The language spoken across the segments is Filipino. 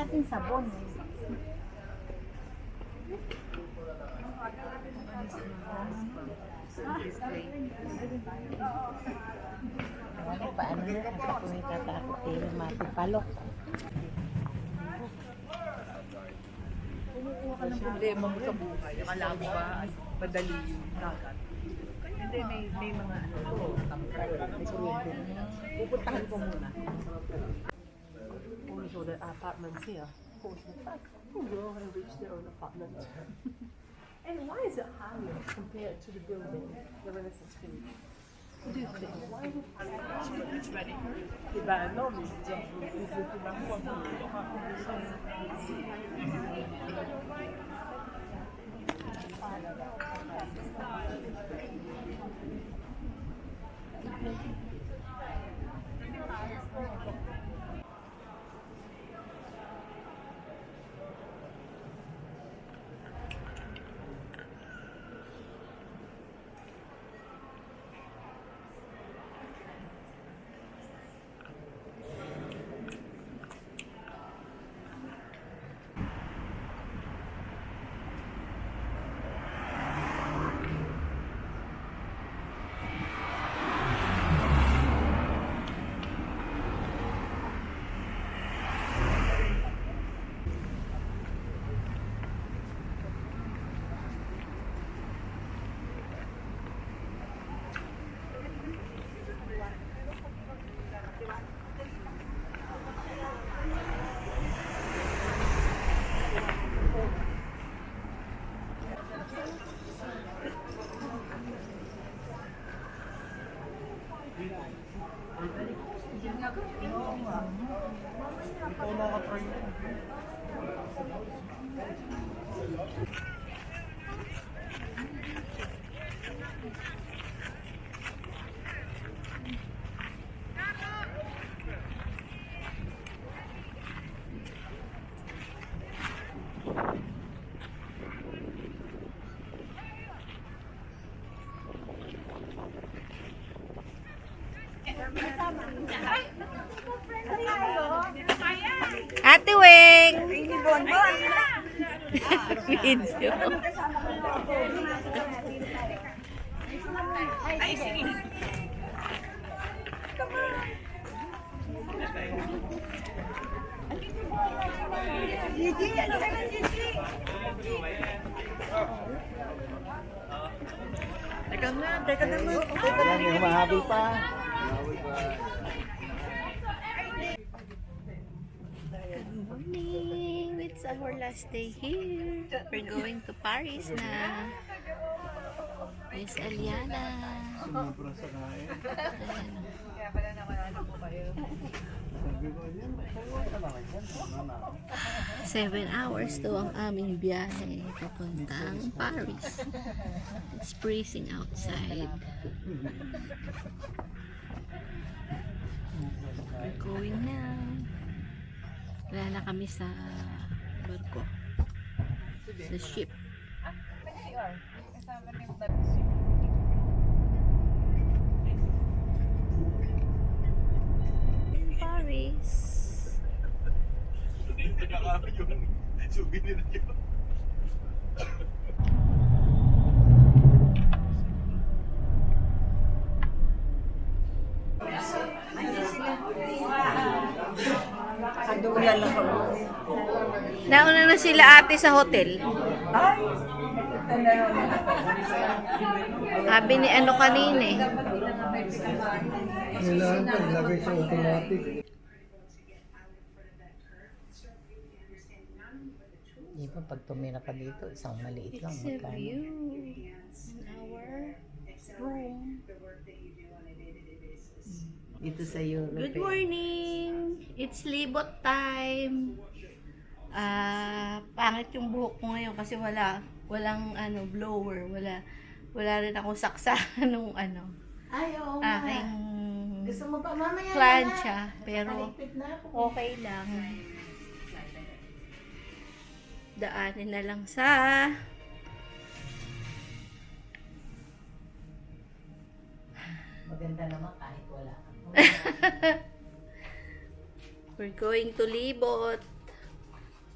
natin sabon. Paano na lang sa kung itatakot yung matipalok. Problema mo sa buhay. Akala mo ba madali yung dagat? Hindi, may mga pupuntahan ko muna. Only saw the apartments here. Of course, the fact, girl had reached their own apartment. And why is it higher compared to the building, the Renaissance period? What do you think? Why is it it's ready? Non, mais je veux dire, c'est ma foi. Ikaw nakatry mo. Ate Weng! Video. Ay, sige. Gigi, ano ka na, Gigi? Teka na, teka naman. May humahabol pa. Good morning! It's our last day here. We're going to Paris na. Miss Aliana. Sumubra sa kain. Ayan. Kaya pala nawala po kayo. Sabi ko, yan, kaya ka naman yan. 7 hours to ang aming biyahe papuntang Paris. It's freezing outside. We're going now. Wala na kami sa barko. Sa ship. Kasama na yung In Paris. Yung souvenir niyo. Nauna na sila ate sa hotel. Sabi ni ano kanina eh. Kailangan pa, ilagay sa automatic. Di ba pag tumira ka dito, isang maliit lang. It's a Magkano? view in our room. Dito sa Europe. Good morning! It's libot time. Pangit yung buhok ko ngayon kasi walang blower, wala rin akong saksa nung Ay, oo nga. aking Gusto mo pa mamaya plancha, pero Paligpit na ako. okay lang. Daanin na lang sa Maganda naman kahit wala ka. we're going to Libot.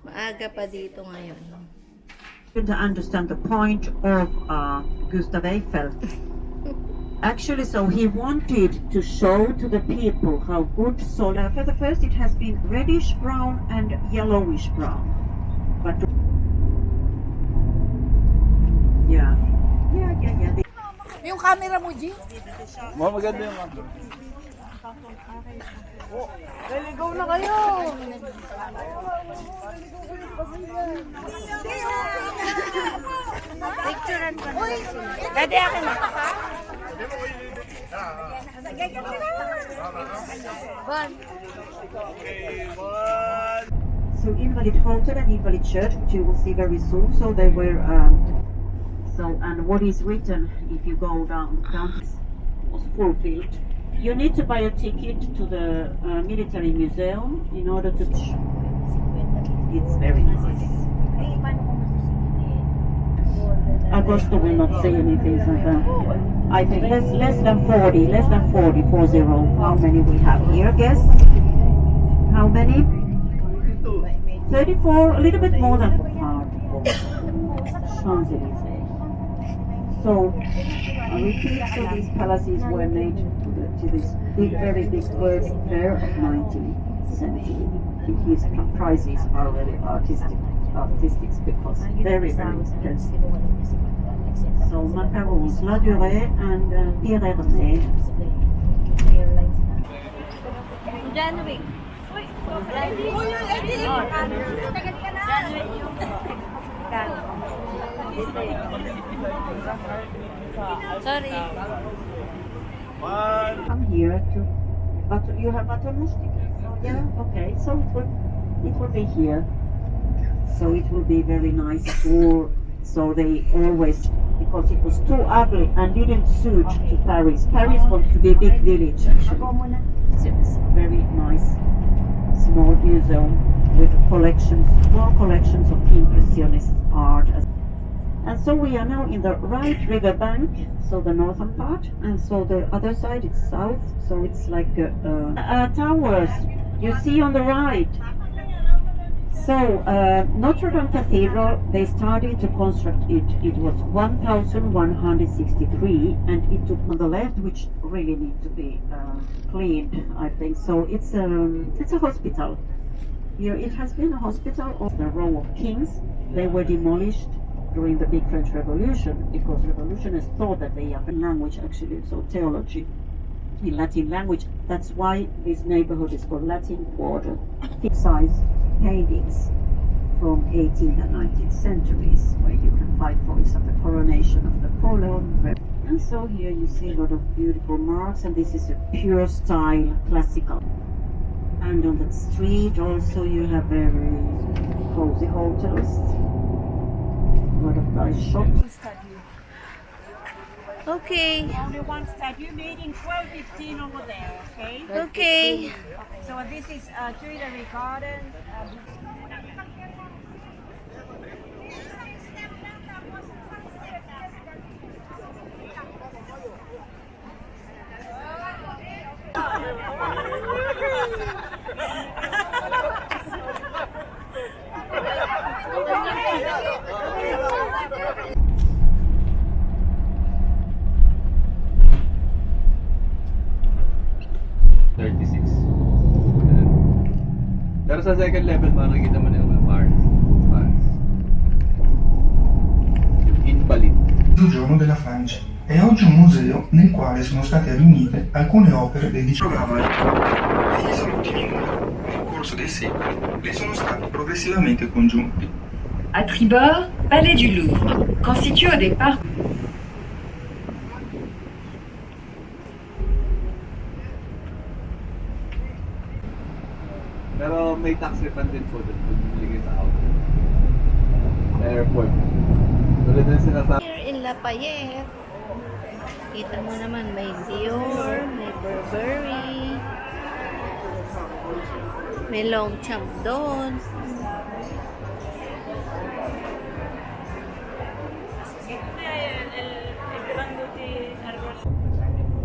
Maaga pa dito ngayon. To understand the point of Gustav Eiffel. Actually, so he wanted to show to the people how good solar. For the first, it has been reddish brown and yellowish brown. But yeah. Yung camera mo, G? Maganda yung ano. Naligaw na kayo! Picturean ko na lang sila. Dadi akin na. So Invalid Hotel and Invalid Church, which you will see very soon. So they were. And what is written if you go down was fulfilled. You need to buy a ticket to the military museum in order to. It's very nice. Augusto will not say anything like that. I think less than 40, 40. How many we have here? Guess how many? 34, a little bit more than Champs-Élysées. So, I repeat, so these palaces were made to this big, very big World Fair of 19th century. His prices are very artistic because very, very expensive. So, macarons, La Durée, and Pierre Hermé. Janwick. Sorry. Come here to, but you have Batomush tickets. Oh, yeah, okay. So it will be here. So it will be very nice tour. So they always, because it was too ugly and didn't suit to Paris. Paris wants to be a big village actually. It's very nice small museum with small collections of Impressionist art. And so we are now in the right river bank, so the northern part, and so the other side is south, so it's like towers you see on the right. So Notre Dame Cathedral, they started to construct it. It was 1163, and it took on the left, which really need to be cleaned, I think. So it's a hospital. Here it has been a hospital of the row of kings. They were demolished during the big French Revolution because revolutionists thought that they have a language actually, so theology in Latin language. That's why this neighborhood is called Latin Quarter. Thick-size paintings from 18th and 19th centuries where you can find, for example, the coronation of Napoleon. And so here you see a lot of beautiful marks, and this is a pure style classical. And on that street also you have very cozy hotels. A lot of nice shops. Okay. Only one statue made in 1215 over there, okay? Okay. So this is Tuileries Gardens. Pero sa second level, makikita mo na yung Mars. Yung Invalid. Il giorno della Francia. È oggi un museo nel quale sono state riunite alcune opere dei programma degli salotti di moda. Nel corso dei secoli le sono stati progressivamente congiunti. À tribord, Palais du Louvre, constitué au départ. Pero may tax refund din po doon kung bumili sa auto. Sa airport. Tulad na sinasabi. Here in Lafayette, kita mo naman may Dior, may Burberry, may Longchamp doon.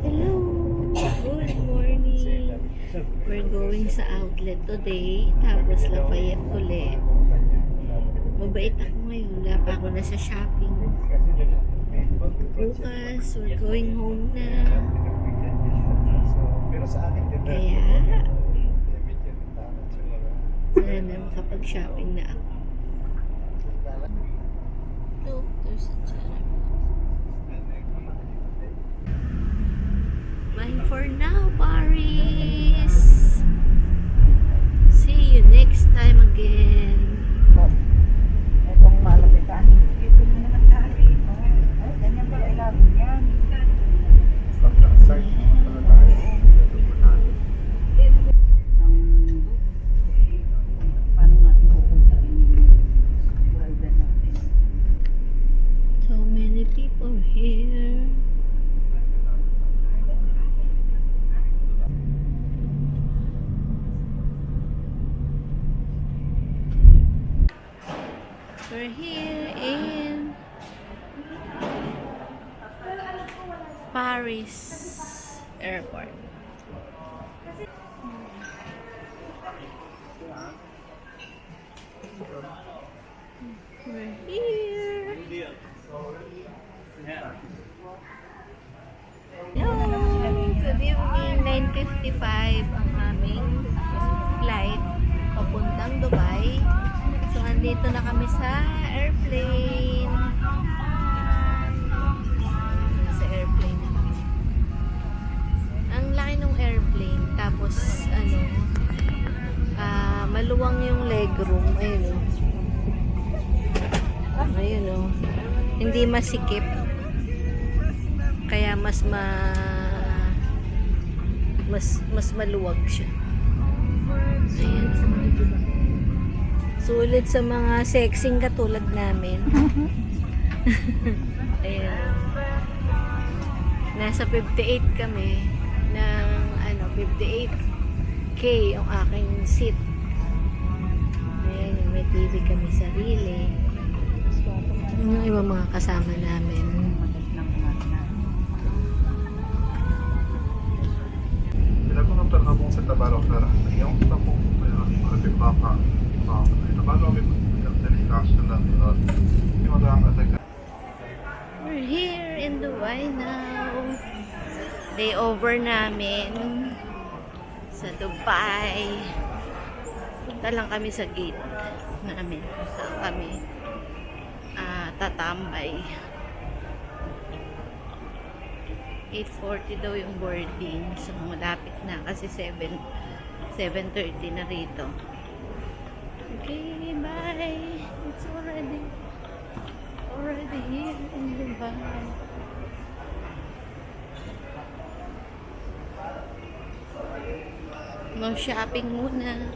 Hello! Good morning! We're going sa outlet today, tapos Lafayette ulit. mabait ako ngayon. Wala pa ako na sa shopping. Bukas, we're going home na. Kaya, sana makapag-shopping na ako. Look, there's a channel. Bye for now, Paris! See you next time again. Itong malapitan. Ito na naman tayo. Ay, ganyan ba ilalim yan? Paano natin pupuntahin yung brother natin? So many people here. We're here in Paris Airport. We're here. Hello! Good evening. 9:55 ang aming flight papuntang Dubai. So, andito na kami sa airplane. Sa airplane na kami. Ang laki ng airplane. Tapos, maluwang yung legroom. Ayun o. Ayun o. Hindi masikip. Kaya mas maluwag siya. Ayan. Sulit sa mga sexing katulad namin. Ayan. Nasa 58 kami ng 58K yung aking seat. Ayan, may TV kami sarili. Yung ibang mga kasama namin. Pinag-unang habang sa tabalok na rahat, yung tapong malapit baka, nabalo kami delikasyon ng yung mag-aangkat. We're here in Dubai now. Day over namin sa Dubai. Punta lang kami sa gate namin. Saan kami tatambay. 8:40 daw yung boarding. So, malapit na kasi 7:30 na rito. Okay, bye. It's already here in Dubai. Mag-shopping muna.